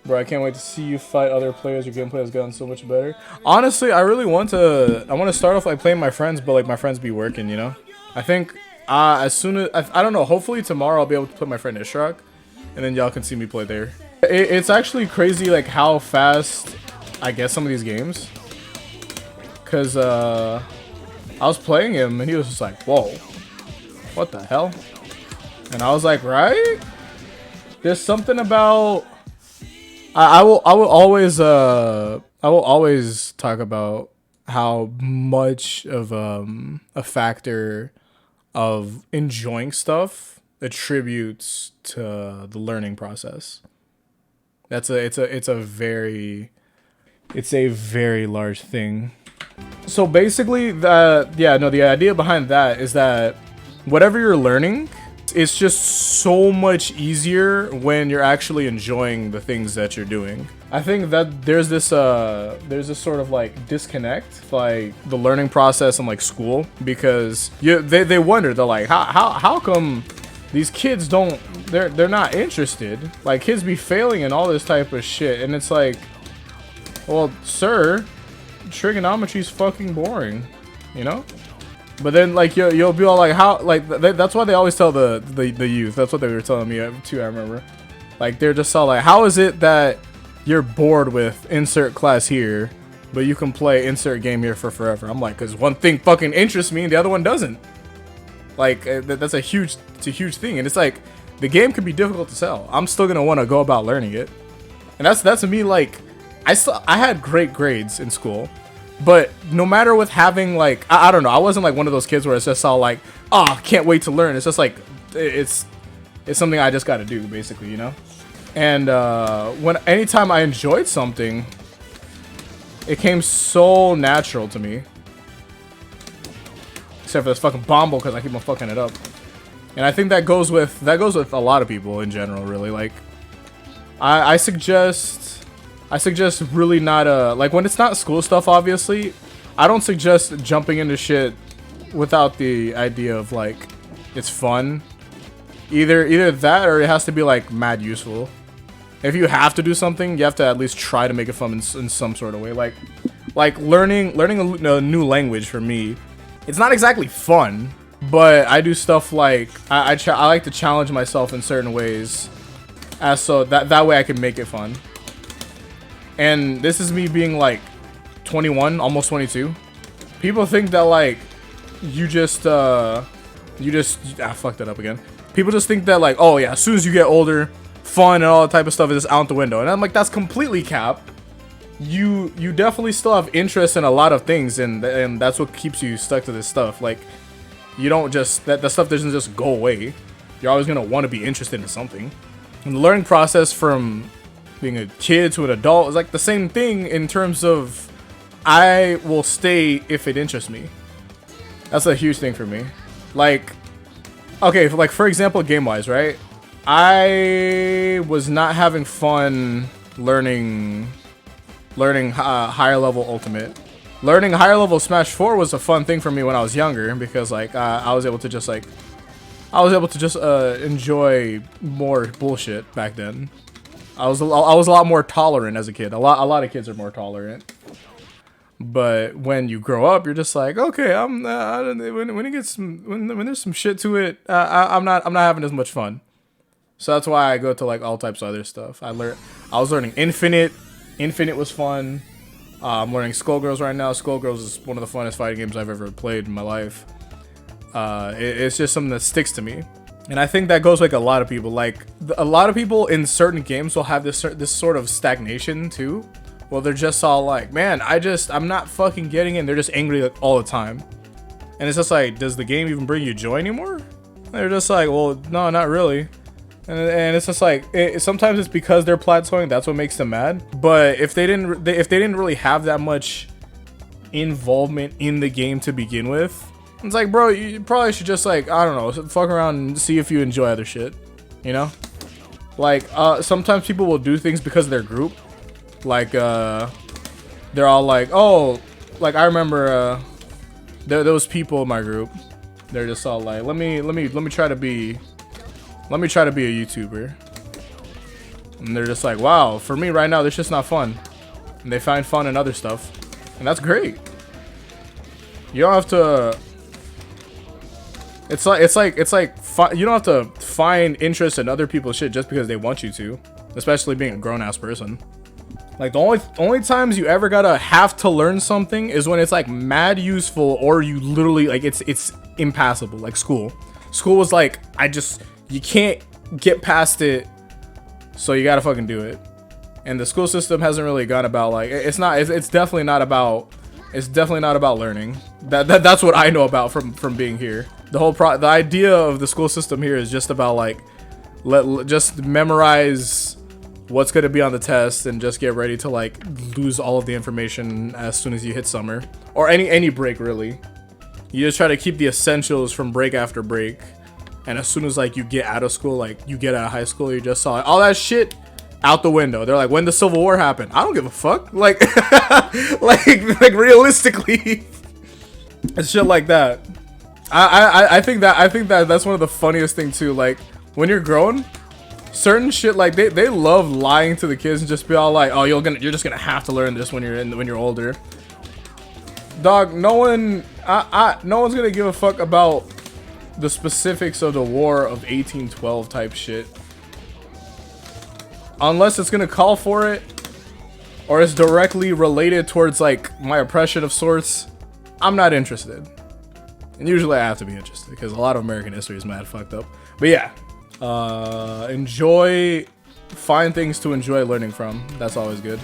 Bro, I can't wait to see you fight other players. Your gameplay has gotten so much better. Honestly, I really want to. I want to start off like playing my friends, but like my friends be working. You know. I think as soon as I don't know. Hopefully tomorrow I'll be able to play my friend Ishraq, and then y'all can see me play there. It's actually crazy like how fast I get some of these games. Cause I was playing him and he was just like, "Whoa, what the hell?" And I was like, "Right? There's something about." I will always talk about how much of a factor of enjoying stuff attributes to the learning process. It's a very large thing. So basically the idea behind that is that whatever you're learning, it's just so much easier when you're actually enjoying the things that you're doing. I think that there's this sort of like disconnect, like the learning process and like school, because they wonder, they're like, how come these kids they're not interested? Like kids be failing and all this type of shit, and it's like, well, sir, trigonometry's fucking boring, you know? But then, like, you'll be all like, how, like, that's why they always tell the youth. That's what they were telling me, too, I remember. Like, they're just all like, how is it that you're bored with insert class here, but you can play insert game here for forever? I'm like, because one thing fucking interests me and the other one doesn't. Like, it's a huge thing. And it's like, the game can be difficult to sell. I'm still going to want to go about learning it. And that's me, like, I had great grades in school. But no matter with having like, I don't know, I wasn't like one of those kids where it's just all like, oh, can't wait to learn. It's just like, it's something I just got to do, basically, you know? And anytime I enjoyed something, it came so natural to me. Except for this fucking bombo, because I keep on fucking it up. And I think that goes with a lot of people in general, really. Like, I suggest really not like when it's not school stuff, obviously I don't suggest jumping into shit without the idea of like it's fun. Either that or it has to be like mad useful. If you have to do something, you have to at least try to make it fun in some sort of way. Like learning a new language for me, it's not exactly fun, but I do stuff like I like to challenge myself in certain ways, as so that way I can make it fun. And this is me being like 21, almost 22. People think that like you just fucked it up again. People just think that like, oh yeah, as soon as you get older, fun and all that type of stuff is just out the window. And I'm like, that's completely cap. You definitely still have interest in a lot of things, and that's what keeps you stuck to this stuff. Like, you don't just that stuff doesn't just go away. You're always gonna want to be interested in something. And the learning process from being a kid to an adult is like the same thing in terms of I will stay if it interests me. That's a huge thing for me. Like, okay, like for example, game-wise, right? I was not having fun learning higher level Ultimate. Learning higher level Smash 4 was a fun thing for me when I was younger, because like I was able to just enjoy more bullshit back then. I was a lot more tolerant as a kid. A lot of kids are more tolerant. But when you grow up, you're just like, okay, when there's some shit to it, I'm not having as much fun. So that's why I go to like all types of other stuff. I was learning Infinite. Infinite was fun. I'm learning Skullgirls right now. Skullgirls is one of the funnest fighting games I've ever played in my life. It's just something that sticks to me. And I think that goes like a lot of people. Like a lot of people in certain games will have this sort of stagnation too. Well, they're just all like, man, I'm not fucking getting in. They're just angry like, all the time. And it's just like, does the game even bring you joy anymore? They're just like, well, no, not really. And it's just like, sometimes it's because they're plateauing. That's what makes them mad. But if they didn't really have that much involvement in the game to begin with, it's like, bro, you probably should just like, I don't know, fuck around and see if you enjoy other shit, you know? Like, sometimes people will do things because of their group. Like, they're all like, oh, like I remember, those people in my group. They're just all like, let me try to be a YouTuber. And they're just like, wow, for me right now, this shit's not fun. And they find fun in other stuff. And that's great. You don't have to... It's like you don't have to find interest in other people's shit just because they want you to. Especially being a grown-ass person. Like, the only times you ever gotta have to learn something is when it's, like, mad useful or you literally, like, it's impassable. Like, school. School was like, you can't get past it, so you gotta fucking do it. And the school system hasn't really gone about, like, it's definitely not about learning. That's what I know about from being here. The idea of the school system here is just about, like, just memorize what's going to be on the test and just get ready to, like, lose all of the information as soon as you hit summer or any break, really. You just try to keep the essentials from break after break, and as soon as, like, you get out of school, like, you get out of high school, you just saw, like, all that shit out the window. They're like, when the Civil War happened? I don't give a fuck. Like like realistically, it's shit like that. I think that's one of the funniest thing too. Like, when you're grown, certain shit, like, they love lying to the kids and just be all like, oh, you're just gonna have to learn this when you're older. Dog, no one's gonna give a fuck about the specifics of the War of 1812 type shit, unless it's gonna call for it or it's directly related towards, like, my oppression of sorts. I'm not interested. And usually I have to be interested because a lot of American history is mad fucked up. But yeah, find things to enjoy learning from. That's always good.